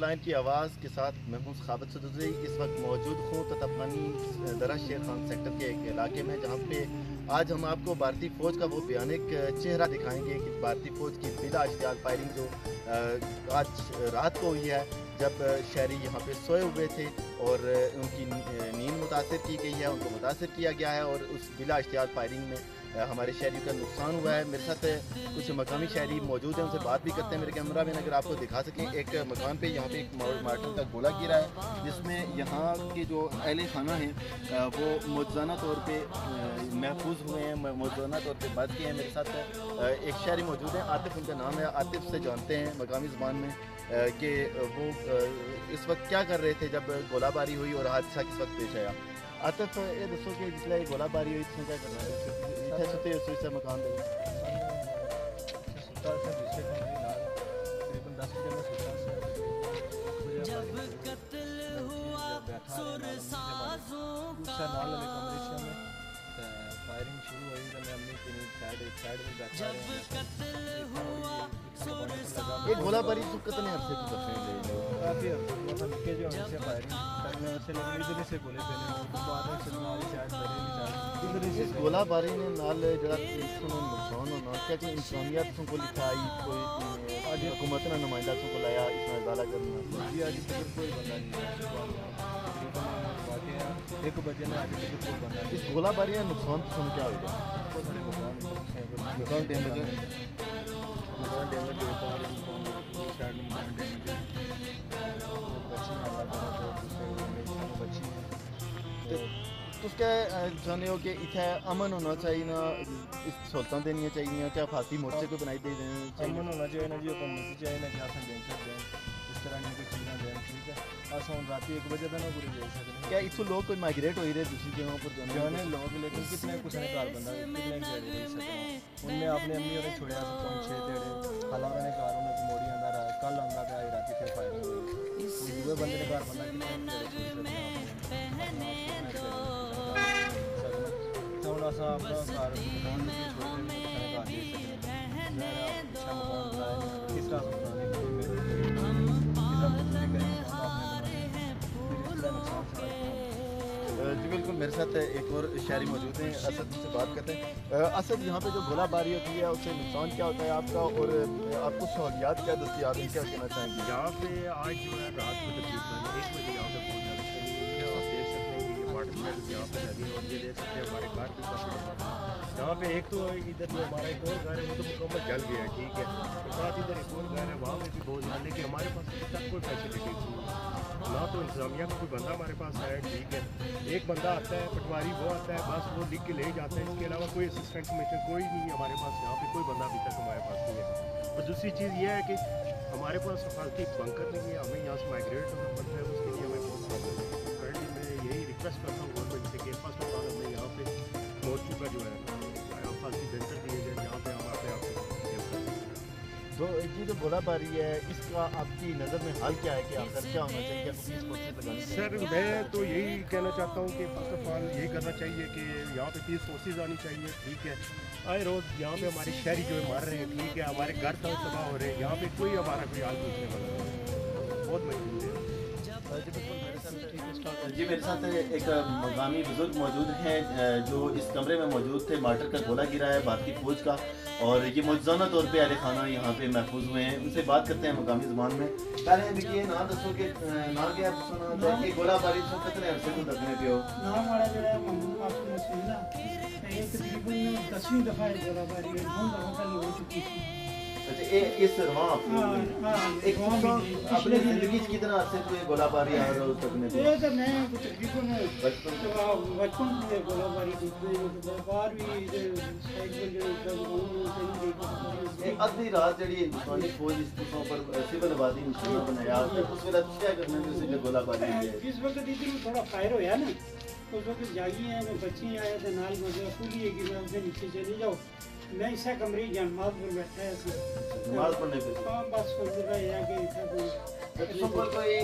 Line کی آواز کے ساتھ میں ہوں ثابت سدوزی اس وقت موجود ہوں تطفانی درہ شیر خان سیکٹر کے ایک علاقے میں، جہاں پہ آج ہم آپ کو بھارتی فوج کا وہ بھیانک چہرہ دکھائیں گے کہ بھارتی فوج کی بلا اشتعال فائرنگ جو آج رات کو ہوئی ہے، جب شہری یہاں پہ سوئے ہوئے تھے اور ان کی نیند متاثر کی گئی ہے، ان کو متاثر کیا گیا ہے اور اس بلا اشتعال فائرنگ میں ہمارے شہریوں کا نقصان ہوا ہے۔ میرے ساتھ کچھ مقامی شہری موجود ہیں، ان سے بات بھی کرتے ہیں۔ میرے کیمرہ مین اگر آپ کو دکھا سکیں، ایک مکان پہ یہاں پہ ایک مارٹر کا گولہ گرا ہے، جس میں یہاں کے جو اہل خانہ ہیں وہ موجزانہ طور پہ محفوظ ہوئے ہیں، موجزانہ طور پہ بچ گئے ہیں۔ میرے ساتھ ایک شہری موجود ہیں، عاطف ان کا نام ہے۔ عاطف سے جانتے ہیں مقامی زبان میں کہ وہ اس وقت کیا کر رہے تھے جب گولہ باری ہوئی اور حادثہ کس وقت پیش آیا۔ عاطف یہ دسو کہ جسے گولہ باری ہوئی اس میں کیا کرنا ہے؟ ستے اس مکان دے ستا سے دوسرے کمرے نال تقریباً 10 بجے میں ستا سے جب قتل ہوا سر سازوں کا نال والے کمرے سے میں فائرنگ شروع ہوئی تو میں اپنی سائڈ میں بیٹھا رہا جب قتل ہوا سر سازوں یہ گولہ باری تو کتنے عرصے کی تفصیل لے کافی عرصے کے جو ہم سے فائرنگ کرنے سے لگے ادھر سے گولے پہلے بعد میں چلنا والی شاید میرے نہیں جاتی اس گولہ باری نے نال جڑا نقصان ہونا کیا کہ انسانیت کو لکھائی کوئی آج حکومت نے نمائندہ کو لایا اس میں ازالہ کرنا جی آج تک کوئی بندہ نہیں ایک بجے میں آج تک کوئی بندہ نہیں۔ اس گولہ باری کا نقصان تو سن کیا ہوگا؟ بہت بڑے مکان ڈیمیج تو کیا چاہتے ہو کہ اتنے امن ہونا چاہیے نا، اس سہولتیں دینی چاہیے، کیا فاسی مورچے کو بنائی دے امن ہونا چاہیے نا جی، حکومت چاہیے نا کہ آپ بینک دیں اس طرح نہیں کوئی چیزیں دیں، ٹھیک ہے۔ اصل ہوں رات 1 بجے تک پوری دے سکتے کیا اتوں لوگ کوئی مائگریٹ ہوئی رہے دوسری جگہوں پر جانے لوگ، لیکن کتنے کچھ نے گھر بندہ کتنے جڑے رہ سکتے ان نے اپنے امی انہیں چھوڑیا 5-6 دیڑے حالانکہ نے گھر انہیں موڑی آتا رہا کل آتا پہ آئی رات پھر فائرنگ ہوئی دوے بندے نے گھر بندہ کتنے چھوڑ سکتے ہوں اصل اپنا گھر مکان میں چھوڑ کے گھر دے سکتے میں اچھا مکان بنایا کس طرح بنانے کی جی بالکل۔ میرے ساتھ ایک اور شہری موجود ہیں، اسد سے بات کرتے ہیں۔ اسد، یہاں پہ جو گولہ باری ہوتی ہے اس سے نقصان کیا ہوتا ہے آپ کا اور آپ کو سہولیات کیا دستیاب ہیں، کیا کہنا چاہیں گے؟ یہاں پہ آج جو ہے رات کو تقریباً 1 بجے یہاں پہ پہنچنا چاہیے ہے، آپ دیکھ سکتے ہیں کہ یہ اپارٹمنٹ یہاں پہ لگی اور یہ دیکھ سکتے ہیں ہمارے گھر بھی کافی یہاں پہ ایک تو ادھر جو ہمارا ایک اور گھر ہے وہ تو مکمل جل گیا ہے، ٹھیک ہے، اور ساتھ ادھر ایک اور گھر ہے وہاں پہ بھی بہت زیادہ، لیکن ہمارے پاس ابھی تک کوئی فیسلٹی نہ تو انتظامیہ کا کوئی بندہ ہمارے پاس آیا ہے، ٹھیک ہے، ایک بندہ آتا ہے پٹواری وہ آتا ہے بس وہ لکھ کے لے جاتا ہے، اس کے علاوہ کوئی اسسٹنٹ کمیشن کوئی نہیں ہے ہمارے پاس، یہاں پہ کوئی بندہ ابھی تک ہمارے پاس نہیں ہے۔ اور دوسری چیز یہ ہے کہ ہمارے پاس حفاظتی بنکر نہیں ہے، ہمیں یہاں سے مائگریٹ ہونا پڑتا ہے، اس کے لیے ہمیں بہت پرابلم ہے۔ کرنٹلی میں یہی ریکویسٹ کرتا ہوں گورنمنٹ سے کہ فرسٹ آف آل ہمیں یہاں پہ مورچوں کا جو ہے حفاظتی بنکر دیے جائے جہاں پہ ہم اپنے آپ کو سیو کر سکتے ہیں۔ تو یہ جو گولہ باری ہے اس کا آپ کی نظر میں حل کیا ہے کہ آخر کیا ہونا چاہیے؟ سر میں تو یہی کہنا چاہتا ہوں کہ فرسٹ آف آل یہی کرنا چاہیے کہ یہاں پہ پیس فورسز آنی چاہیے، ٹھیک ہے، آئے روز یہاں پہ ہماری شہری جو ہے مر رہے ہیں، ٹھیک ہے، ہمارے گھر تباہ ہو رہے ہیں، یہاں پہ کوئی ہمارا کوئی حال پوچھنے والا نہیں، بہت مجبور ہے۔ جی میرے ساتھ ایک مقامی بزرگ موجود ہیں جو اس کمرے میں موجود تھے، مارٹر کا گولہ گرا ہے بھارتی فوج کا، اور یہ موجزانہ طور پہ اہل خانہ یہاں پہ محفوظ ہوئے ہیں، ان سے بات کرتے ہیں مقامی زبان میں۔ پہلے دیکھیے نام دسو کہ نام کیا سنا کہ گولہ باری سے کتنے عرصے کو دکنے پہ ہو؟ نام والا جو ہے محمود معصوم حسین نا، یہ تقریباً 10ویں دفعہ گولہ باری ہے، 9 دفعہ پہلے ہو چکی تھی۔ اچھا اس ایک اپنی زندگی سے کتنا عرصے کو یہ گولہ باری آ رہا تکنے پہ؟ یہ تو میں تقریباً بچپن سے گولہ باری باہر بھی ادھی رات جڑی ہندوستانی فوج اس پر سول آبادی نشانہ بنایا اس وقت کیا کرنا ہے گولہ باری؟ جس وقت ادھر تھوڑا فائر ہویا نا اس وقت جاگی ہیں میں بچی آیا تھا نال مجھے پوری ہے کہ میں اسے نیچے چلی جاؤ، میں اسے کمرے جانماز پر بیٹھا ہے نماز پڑھنے پہ بس سمجھ رہا ہے کوئی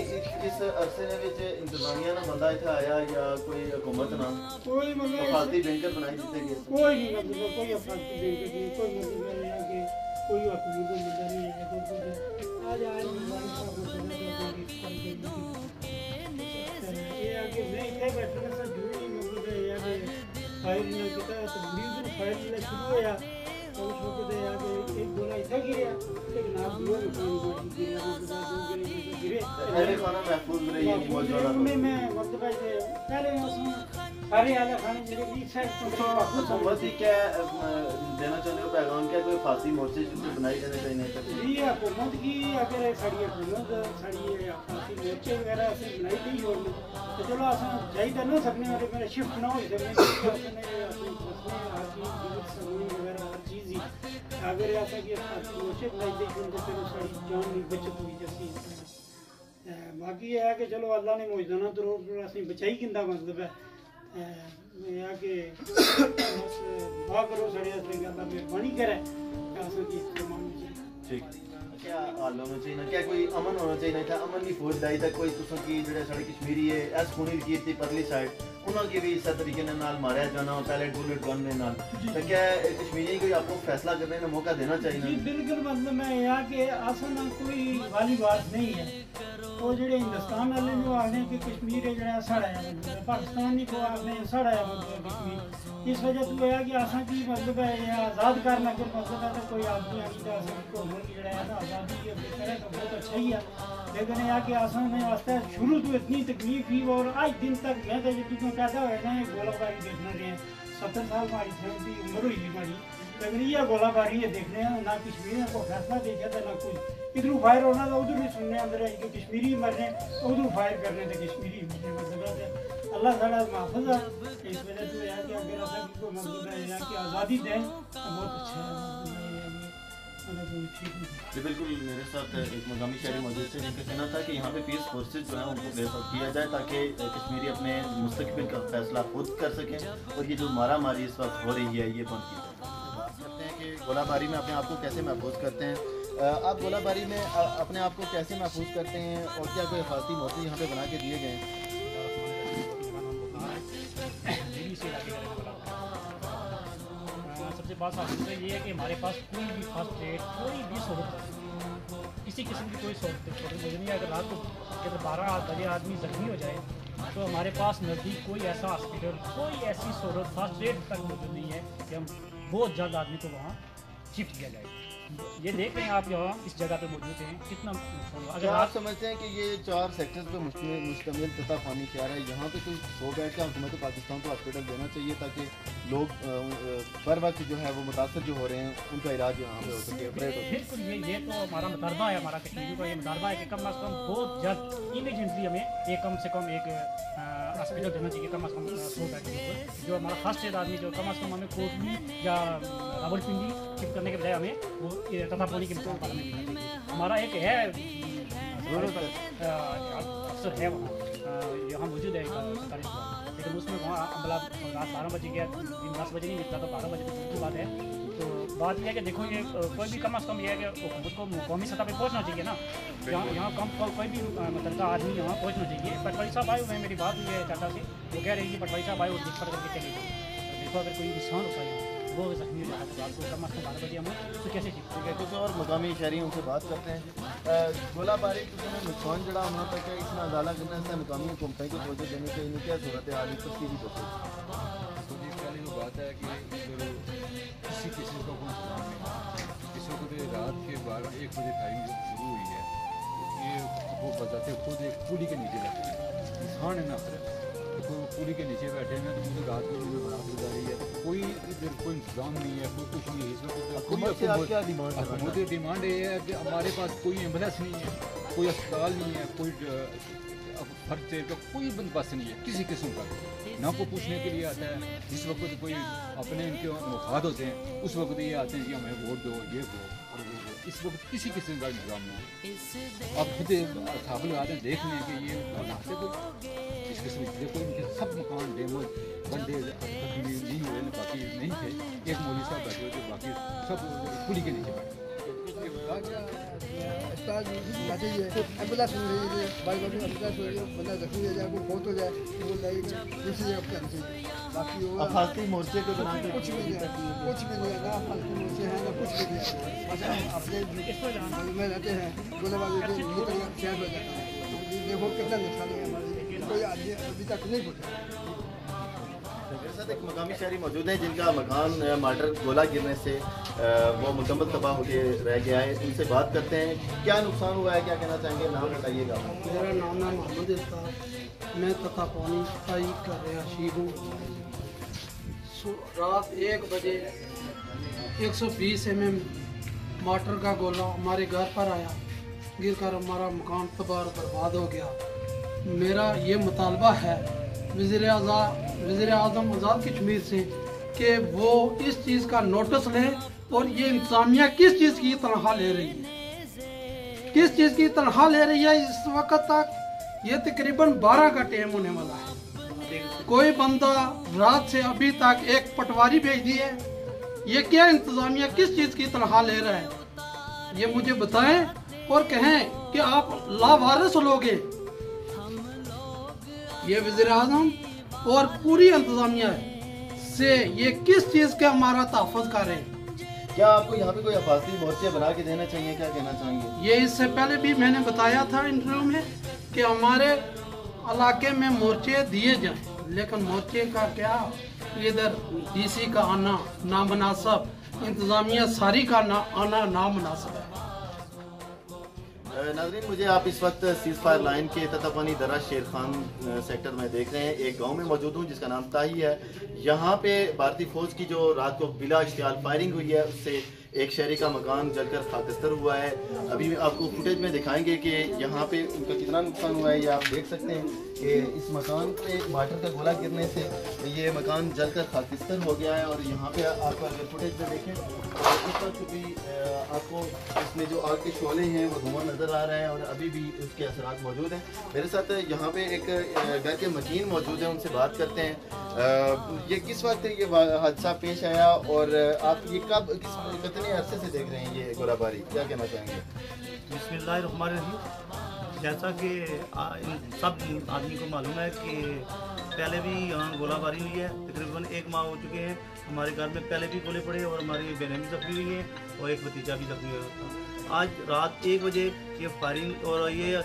اس عرصے میں انتظامیہ نہ بندہ اتنے آیا یا کوئی حکومت نہ کوئی حفاظتی بینکر بنائی دیتے گئے؟ کوئی نہیں مطلب کوئی حفاظتی بینکر نہیں، کوئی مطلب ہے کہ کوئی حکومت بندہ نہیں ہے، آج ट्रैक्टर के साथ जुड़ी मतलब या कि फायर ने किया तो बिल्कुल फायर ने शुरू होया तो उस वक्त या कि एक गोला इतना गिरा लेकिन आप लोग पानी गिरा मतलब गिरे पहले खाना महफूज रही है मौजूदा में मतलब है पहले सारे आला खाने मेरे भी साइड तो हुकूमत ही क्या देना चाहते हो पैगाम क्या कोई फांसी मोर्चे से बनाई जाने चाहिए नहीं जी हुकूमत की अगर साड़ी हुकूमत साड़ी फांसी मोर्चे वगैरह से बनाई नहीं जोड़ना तो चलो असां जाई तो ना सकने वाले मेरे शिफ्ट ना हो सकने वगैरह हर चीज़ ही अगर ऐसा कि फांसी मोर्चे बनाई दी तो फिर साड़ी जान की बचत हुई जैसी बाकी ये है कि चलो अल्लाह ने मौजूदा तो असें बचाई किंदा मतलब है या कि बस दुआ करो साढ़े अल्लाह मेहरबानी करे असें की तमाम ठीक क्या हाल होना चाहिए ना क्या कोई अमन होना चाहिए ना था अमन की फौज दाई तक कोई तुसों की जेड़े साढ़े कश्मीरी है एस खूनी लकीर थी परली साइड उन्होंने की भी इस तरीके नाल मारा जाना पैलेट बुलेट गन में नाल तो क्या कश्मीरी कोई आपको फैसला करने का मौका देना चाहिए जी बिल्कुल मतलब मैं यहाँ के आसन कोई वाली बात नहीं है वो जेडे हिंदुस्तान वाले जो आखते कि कश्मीर है जरा साड़ा है पाकिस्तान ही को आखते साड़ा है मतलब कश्मीर इस वजह से है कि असा की मतलब है या आज़ाद करना फिर मतलब है तो कोई आदमी आई तो घूमन की जरा है ना आज़ादी करे तो बहुत अच्छा ही है लेकिन यह कि असा में वास्ते शुरू तो इतनी तकलीफ ही और आज दिन तक मैं तो जो कहता है ना गोलाबारी देखना रहे 70 साल हमारी थी उम्र हुई हमारी लेकिन ये गोलाबारी है देखने ना कश्मीर को फैसला देखा था ना कुछ इधर फायर होना तो उधर भी सुनने अंदर है कि कश्मीरी मरने उधर फायर करने तो कश्मीरी मरने मतलब अल्लाह ताला महफूज है इस वजह से है कि अगर ऐसा को मतलब है कि आज़ादी दें तो बहुत अच्छा है जी बिल्कुल मेरे साथ एक मकामी शहरी मौजूद थे जिनका कहना था कि यहाँ पे पीस फोर्सेज जो है उनको बेहतर किया जाए ताकि कश्मीरी अपने मुस्तकबिल का फैसला खुद कर सकें और ये जो मारा मारी इस वक्त हो रही है ये बंद की जाए। बात करते हैं कि गोलाबारी में अपने आप को कैसे महफूज करते हैं आप गोलाबारी में अपने आप को कैसे महफूज करते हैं और क्या कोई हिफाजती मोर्चे यहाँ पे बना के दिए गए हैं? सबसे बात साफ ये है कि हमारे पास कोई भी फर्स्ट एड कोई भी सहूलत किसी किस्म की कोई सहूलत मुझे नहीं है। अगर रात को अगर 12 बजे आदमी जख्मी हो जाए तो हमारे पास नज़दीक कोई ऐसा हॉस्पिटल कोई ऐसी सहूलत फर्स्ट एड तक मौजूद नहीं है कि हम बहुत जल्द आदमी को वहाँ शिफ्ट किया जाए। ये देख रहे हैं आप यहाँ इस जगह पे मौजूद हैं कितना अगर आप समझते हैं कि ये 4 सेक्टर्स पे मुश्तमिल तथा पानी क्या है यहाँ पे कोई 100 बेड का हुकूमत पाकिस्तान को हॉस्पिटल देना चाहिए ताकि लोग बर वक्त जो है वो मुतासर जो हो रहे हैं उनका इलाज यहाँ पे हो सके। बिल्कुल ये तो हमारा मुतालबा है हमारा कश्मीरी का ये मुतालबा है कि कम अज़ कम बहुत जल्द इमरजेंसी हमें कम से कम एक हॉस्पिटल देना चाहिए कम अज़ कम 100 बेड के ऊपर जो हमारा फर्स्ट एड आदमी जो कम अज़ कम हमें कोटली या रावलपिंडी शिफ्ट करने के बजाय हमें वो तथा पानी के मुकाम पर हमें देना चाहिए। हमारा एक है अफसर है वहाँ यहाँ मौजूद है सरकारी लेकिन उसमें वहाँ अमला रात 12 बजे गया दिन 10 बजे नहीं मिलता तो 12 बजे तक की बात है। तो बात यह है कि देखो ये कोई भी कम अज़ कम ये है कि हुकूमत को कौमी सतह पे पहुँचना चाहिए ना यहाँ कम कोई भी मतलब आदमी यहाँ पहुँचना चाहिए। पटवारी साहब आए हुए हैं मेरी बात हुई है चाचा से वो कह रहे हैं कि पटवारी साहब आए और देख करके चले गए देखो अगर कोई इंसान होता है वो जख्मी हो जाता है रात को कम अज़ कम 12 बजे हम तो कैसे ठीक है। कुछ और मकामी शहरी उनसे बात करते हैं गोलाबारी नुकसान जड़ा होना तक है इसमें अदाला करना है मकामी हुकूमतें को तवज्जो देनी चाहिए क्या सूरत हाल इस तस्वीर तो जी पहली वो बात है कि किसी किस्म का कोई नुकसान नहीं इस वक्त रात के 12-1 बजे फायरिंग जो शुरू हुई है ये वो बताते खुद एक पुली के नीचे बैठे हैं इंसान है ना तो पुली के नीचे बैठे हैं तो मुझे रात को मुझे बड़ा गुजारी है कोई इधर कोई इंतजाम नहीं है कोई कुछ नहीं है इस वक्त हुकूमत की डिमांड ये है कि हमारे पास कोई एम्बुलेंस नहीं है कोई अस्पताल नहीं है कोई खर्चे का कोई बंदोबस्त नहीं है किसी किस्म का ना को पूछने के लिए आता है जिस वक्त कोई अपने इनके मुफाद होते हैं उस वक्त ये आते हैं कि हमें वोट दो ये दो और वो दो इस वक्त किसी किस्म का इंतजाम नहीं है। आप खुद साहब लोग आते हैं देख लें कि ये बनाते कोई इस किस्म के कोई इनके सब मकान डेमोज बंदे नहीं हुए बाकी नहीं थे एक मौलवी साहब बैठे हुए थे बाकी सब पुली के नीचे बैठे एम्बुलेंस हो रही है बाइक एम्बुलेंस हो रही है बंदा जख्मी हो जाए वो बहुत हो जाए तो वो दूसरी जगह पर आना चाहिए बाकी अफाती मोर्चे के दौरान कुछ भी नहीं है ना अफाती मोर्चे हैं ना कुछ भी नहीं है बस हम अपने में रहते हैं गोलाबारी को निकल शहर हो जाता है देखो कितना नुकसान है हमारे, कोई आदमी अभी तक नहीं पहुँचा। मेरे साथ एक मकामी शहरी मौजूद है जिनका मकान मार्टर गोला गिरने से वो मुकम्मल तबाह होकर रह गया है। उनसे बात करते हैं क्या नुकसान हुआ है, क्या कहना चाहेंगे, नाम बताइएगा। मेरा नाम मोहम्मद इफ्तार, मैं ततापानी ताई का रहायशी हूँ। रात 1 बजे 120 mm मोटर का गोला हमारे घर पर आया, गिरकर हमारा मकान तबाह बर्बाद हो गया। मेरा ये मुतालबा है वज़ीर आज़म आज़ाद कश्मीर से कि वो इस चीज़ का नोटिस ले और ये इंतज़ामिया किस चीज़ की तनख्वाह ले रही है, किस चीज़ की तनख्वाह ले रही है। इस वक्त तक ये तकरीबन 12 का टाइम होने वाला है, कोई बंदा रात से अभी तक एक पटवारी भेज दी है। ये क्या इंतज़ामिया किस चीज़ की तनख्वाह ले रहा है, ये मुझे बताएं और कहें कि आप लावारिस लोग हैं। ये वज़ीर आज़म और पूरी इंतज़ामिया से ये किस चीज़ के हमारा तहफ़्फ़ुज़ कर रहे हैं। क्या आपको यहाँ पे कोई हिफाजती मोर्चे बना के देना चाहिए, क्या कहना चाहेंगे। ये इससे पहले भी मैंने बताया था इंटरव्यू में कि हमारे इलाके में मोर्चे दिए जाएं, लेकिन मोर्चे का क्या, इधर डीसी का आना नामुनासिब, इंतज़ामिया सारी का आना नामुनासिब है। नाज़रीन, मुझे आप इस वक्त सीज़ फायर लाइन के ततापानी दरा शेर खान सेक्टर में देख रहे हैं। एक गांव में मौजूद हूं जिसका नाम ताही है। यहाँ पे भारतीय फौज की जो रात को बिला इश्तियाल फायरिंग हुई है उससे एक शहरी का मकान जलकर खाकस्तर हुआ है। अभी आपको फुटेज में दिखाएंगे कि यहाँ पे उनका कितना नुकसान हुआ है। ये आप देख सकते हैं कि इस मकान पे मार्टर का गोला गिरने से ये मकान जलकर खाकस्तर हो गया है। और यहाँ पे आप अगर फुटेज में देखें तो इस वक्त भी आपको इसमें जो आग के शोले हैं वो धुआं नज़र आ रहा है और अभी भी उसके असरात मौजूद हैं। मेरे साथ यहाँ पे एक घर के मकीन मौजूद हैं, उनसे बात करते हैं। ये किस वक्त ये हादसा पेश आया और आप ये कब कितने अरसे से देख रहे हैं ये गोलाबारी, क्या कहना चाहेंगे। बिस्मिल्लाहिर्रहमानिर्रहीम। जैसा कि सब आदमी को मालूम है कि पहले भी यहाँ गोलाबारी हुई है, तकरीबन 1 माह हो चुके हैं। हमारे घर में पहले भी गोले पड़े और हमारी बहनें भी जख्मी हुई हैं और एक भतीजा भी जख्मी हुआ। आज रात 1 बजे ये फायरिंग और ये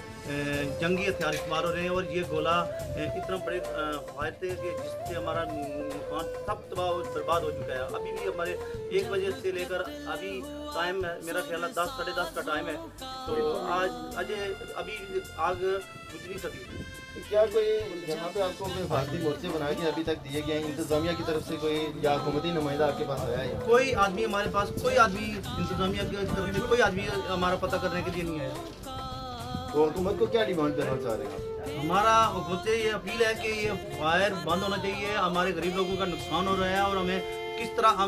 जंगी हथियार इस्तेमाल हो रहे हैं और ये गोला इतना बड़े फायर थे कि जिससे हमारा मकान सब तबाह बर्बाद हो चुका है। अभी भी हमारे 1 बजे से लेकर अभी टाइम है, मेरा ख्याल है 10 साढ़े 10 का टाइम है, तो आज अभी आग बुझ नहीं सकी। क्या कोई यहाँ पे आपको कोई भारतीय मोर्चे बना के अभी तक दिए गए हैं इंतजामिया की तरफ से, कोई या हुकूमती नुमाइंदा आपके पास आया है? कोई आदमी हमारे पास, कोई आदमी इंतजामिया की तरफ से कोई आदमी हमारा पता करने के लिए नहीं आया। तो हुकूमत को क्या डिमांड करना चाह रहे हैं? हमारा हुकूमत से ये अपील है कि ये फायर बंद होना चाहिए। हमारे गरीब लोगों का नुकसान हो रहा है और हमें किस तरह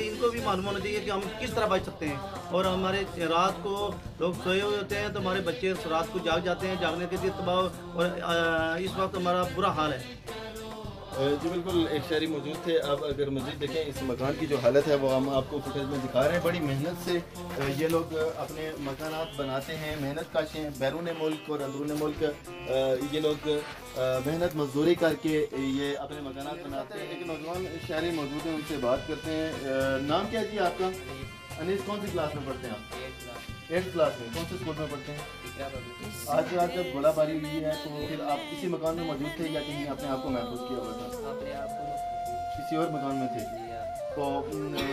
इनको भी मालूम होना चाहिए कि हम किस तरह बच सकते हैं। और हमारे रात को लोग सोए हुए होते हैं तो हमारे बच्चे रात को जाग जाते हैं, जागने के लिए तबाह और इस वक्त हमारा बुरा हाल है। जी बिल्कुल, एक शहरी मौजूद थे। अब अगर मज़ीद देखें इस मकान की जो हालत है वो हम आपको फुटेज में दिखा रहे हैं। बड़ी मेहनत से ये लोग अपने मकानात बनाते हैं, मेहनत काश हैं। बैरून मुल्क और अंदरून मुल्क ये लोग मेहनत मजदूरी करके ये अपने मकानात बनाते हैं। एक नौजवान शहरी मौजूद हैं, उनसे बात करते हैं। नाम क्या जी आपका? अनीस, कौन सी क्लास में पढ़ते हैं आप? 8th क्लास में। कौन से स्कूल में पढ़ते हैं? आज रात जब गोलाबारी हुई है तो फिर आप इसी मकान में मौजूद थे या कहीं अपने आप को महफूज किया हुआ था? अपने आप को किसी और मकान में थे। तो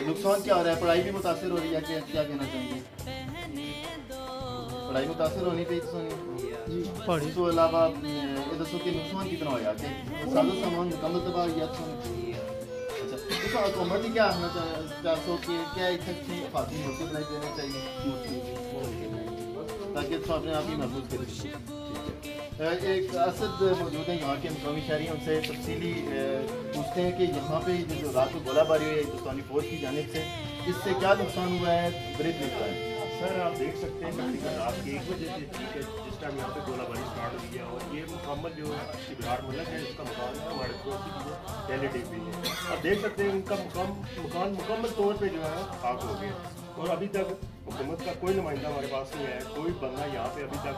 नुकसान क्या हो रहा है? पढ़ाई भी मुतासिर हो रही है, क्या कहना चाहेंगे? पढ़ाई मुतासिर होनी चाहिए तो पढ़ी तो अलावा ये दसो कि नुकसान कितना होया कि साजो सामान मुकम्मल तबाह हो गया। अच्छा, तो हुकूमत ही क्या आना चाहते हो कि क्या इतनी फाती मोर्चे बनाई देना चाहिए ताकि तो अपने आप ही महफूज करें। एक असद मौजूद है यहाँ के मकामी शहरी, उनसे तफसीली पूछते हैं कि यहाँ पे जो रात को गोलाबारी हुई है हिंदुस्तानी फौज की जानिब से, इससे क्या नुकसान हुआ है, ब्रीफ लिखा है। सर आप देख सकते हैं तकरीबन रात के 1 बजे से ठीक है जिस टाइम यहाँ पे गोलाबारी स्टार्ट हुई है और ये मुकम्मल जो है इब्रार मुल्क है इसका मकान है हमारे पड़ोसी की जो रिलेटिव भी है। आप देख सकते हैं उनका मकान मुकम्मल तौर पे जो है खाक हो गया और अभी तक हुकूमत का कोई नुमाइंदा हमारे पास नहीं है, कोई बंदा यहाँ पे अभी तक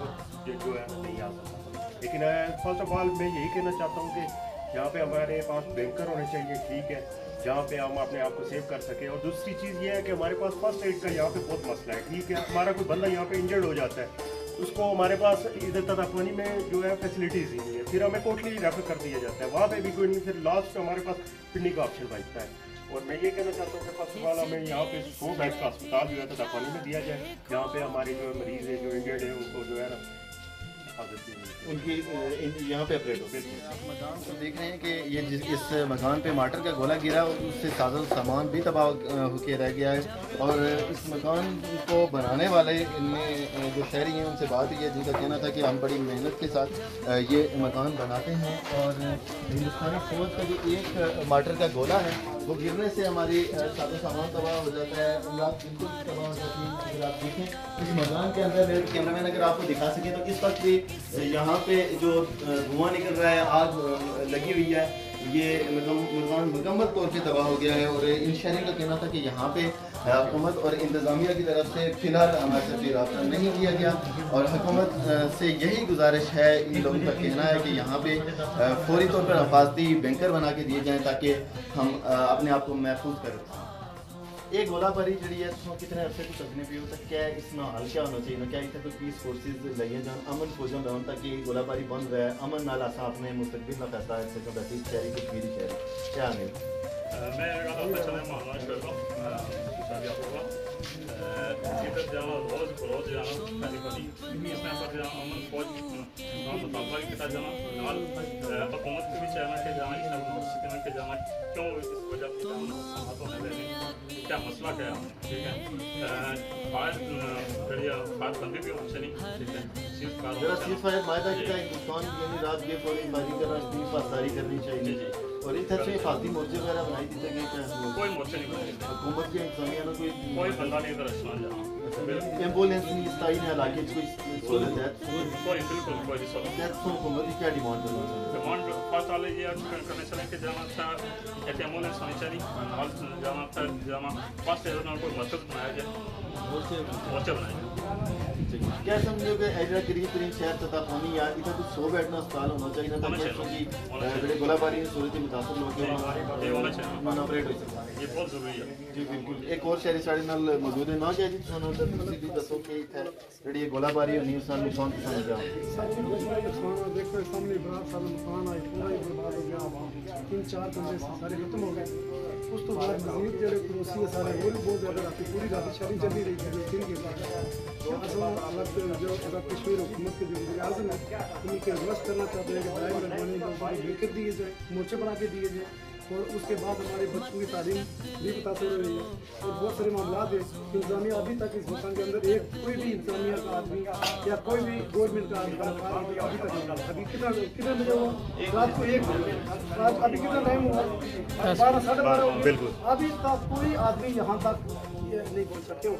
जो है नहीं आ सकता। लेकिन फर्स्ट ऑफ ऑल मैं यही कहना चाहता हूँ कि यहाँ पे हमारे पास बैंकर होने चाहिए, ठीक है, जहाँ पे हम अपने आप को सेव कर सके। और दूसरी चीज़ ये है कि हमारे पास फर्स्ट एड का यहाँ पे बहुत मसला है, ठीक है। हमारा कोई बंदा यहाँ पे इंजर्ड हो जाता है उसको हमारे पास इधर ततापानी में जो है फैसिलिटीज़ ही नहीं है, फिर हमें कोटली रेफर कर दिया जाता है, वहाँ पे भी कोई नहीं, फिर लास्ट हमारे पास पिंडी का ऑप्शन बचता है। और मैं ये कहना चाहता हूँ कि फर्स्ट ऑफ ऑल हमें यहाँ पे 100 बेड का अस्पताल जो है ततापानी में दिया जाए, जहाँ पे हमारे जो मरीज़ है जो इंजर्ड है उनको जो है ना उनकी यहाँ पे ऑपरेट हो। मकान को देख रहे हैं कि ये इस मकान पे मार्टर का गोला गिरा, उससे साजो सामान भी तबाह होके रह गया है। और इस मकान को बनाने वाले इनमें जो शहरी हैं उनसे बात हुई है, जिनका कहना था कि हम बड़ी मेहनत के साथ ये मकान बनाते हैं और हिंदुस्तानी फौज का जो एक मार्टर का गोला है वो गिरने से हमारी साजो सामान तबाह हो जाता है, अमलाक बिल्कुल तबाह हो जाती है। अगर आप देखें इस मकान के अंदर कैमरामैन अगर आपको दिखा सके तो इस वक्त भी यहाँ पे जो धुआं निकल रहा है, आग लगी हुई है, ये मकान मुकम्मल तौर पे तबाह हो गया है। और इन शहरी का कहना था कि यहाँ पे हुकूमत और इंतज़ामिया की तरफ से फ़िलहाल हमारे से भी रब्ता नहीं किया गया और हुकूमत से यही गुजारिश है, इन लोगों का कहना है कि यहाँ पे फौरी तौर पर हिफाजती बैंकर बना के दिए जाएँ ताकि हम अपने आप को महफूज करें। ये गोलाबारी जी है तो कितने अरसे को चलने पे होता क्या है, इसमें हल क्या होना चाहिए ना, क्या इतना कोई पीस फोर्सेज लगे जान अमन फौजन रहन ताकि गोलाबारी बंद रहे, अमन नाल आसा अपने मुस्तकबिल का फैसला है से बसी शहरी कश्मीरी शहरी क्या नहीं। मैं अगर चले महाराज करता हूँ शादी होगा इधर जाना रोज जाना पहली बड़ी इसमें पर जाना अमन फौज गांव मुताबा के साथ जाना नाल हुकूमत के भी चाहना के जाना इस नगर के जाना क्यों इस वजह से जाना हाथों में लेने क्या मसला क्या है, ठीक है। फायर बढ़िया फायर बंदी भी होनी चाहिए, ठीक है। जरा सीज फायर मायदा की हिंदुस्तान यानी रात ये फौरी फायरिंग करना इसकी पासदारी करनी चाहिए और इस तरह से हिफाजती मोर्चे वगैरह बनाई दी गई क्या कोई मोर्चे नहीं बनाए हुकूमत के इंसानिया ना कोई बंदा नहीं इधर इस्तेमाल जाना एम्बुलेंस नहीं स्थाई ने इलाके कोई सहूलत है कोई बिल्कुल कोई सहूलत तो हुकूमत की क्या डिमांड करना चाहिए। डिमांड फर्स्ट वाले ये करने चले कि जाना था एक एम्बुलेंस होनी चाहिए, हाल जाना था जाना फर्स्ट एड कोई मकसद बनाया जाए, मोर्चे बनाए जाए। क्या समझो कि एरिया करीब करीब शहर ततापानी या इधर कुछ 100 बेड का अस्पताल होना चाहिए ना ताकि बड़े गोलाबारी सूरत मुतासर लोग नॉन ऑपरेट हो सकता है, ये बहुत जरूरी है जी बिल्कुल। एक और शहरी साढ़े नाल मौजूद है ना क्या जी तुसी भी दसो कि इत्थे गोलाबारी होनी उस नाल नुकसान किसान जा देखो सामने बड़ा सारा मकान आए पूरा ही बर्बाद हो गया, 3-4 कमरे सारे खत्म हो गए। उस तो बाद मजीद जो पड़ोसी है सारे वो भी बहुत ज़्यादा रात पूरी रात शहरी चली रही है दिन के बाद जो अगर कश्मीर हुकूमत के जो वज़ीर आज़म है उनके रिक्वेस्ट करना चाहते हैं कि बराए मेहरबानी बेहतर दिए जाए, मोर्चे बना के दिए जाए और उसके बाद हमारे बच्चों की तालीम भी मुतासर हो रही है और बहुत सारे मामला है। इंतजामिया अभी तक इस मकान के अंदर एक कोई भी इंतजामिया का आदमी या कोई भी गवर्नमेंट का आदमी अभी तक नहीं, अभी कितना बजे हो रात को 1 बजे, अभी कितना टाइम हुआ 12 साढ़े 12 बिल्कुल, अभी तक कोई आदमी यहाँ तक नहीं पहुँच सकते हो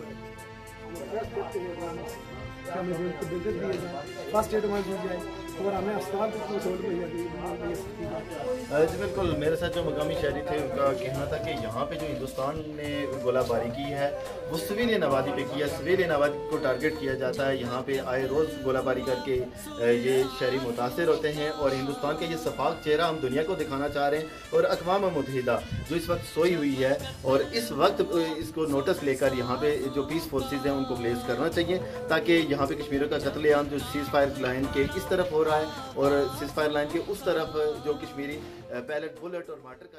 हमें बिल्कुल दिए जाए, फर्स्ट एड हमारे दी जाए और हमें अस्पताल की सहूलत जी बिल्कुल। मेरे साथ जो मकामी शहरी थे उनका कहना था कि यहाँ पे जो हिंदुस्तान ने गोलाबारी की है वो सवेरे नवादी पे किया, सवेरे नवादी को टारगेट किया जाता है, यहाँ पे आए रोज़ गोलाबारी करके ये शहरी मुतासर होते हैं और हिंदुस्तान का ये सफाक चेहरा हम दुनिया को दिखाना चाह रहे हैं। और अक़वाम मुत्तहिदा जो इस वक्त सोई हुई है और इस वक्त इसको नोटिस लेकर यहाँ पे जो पीस फोर्सेज हैं उनको प्लेस करना चाहिए ताकि यहाँ पे कश्मीरियों का कत्लेआम जो सीज़ फायर लाइन के इस तरफ हो रहा है और सीज़ फायर लाइन के उस तरफ जो कश्मीरी पैलेट बुलेट और मार्टर का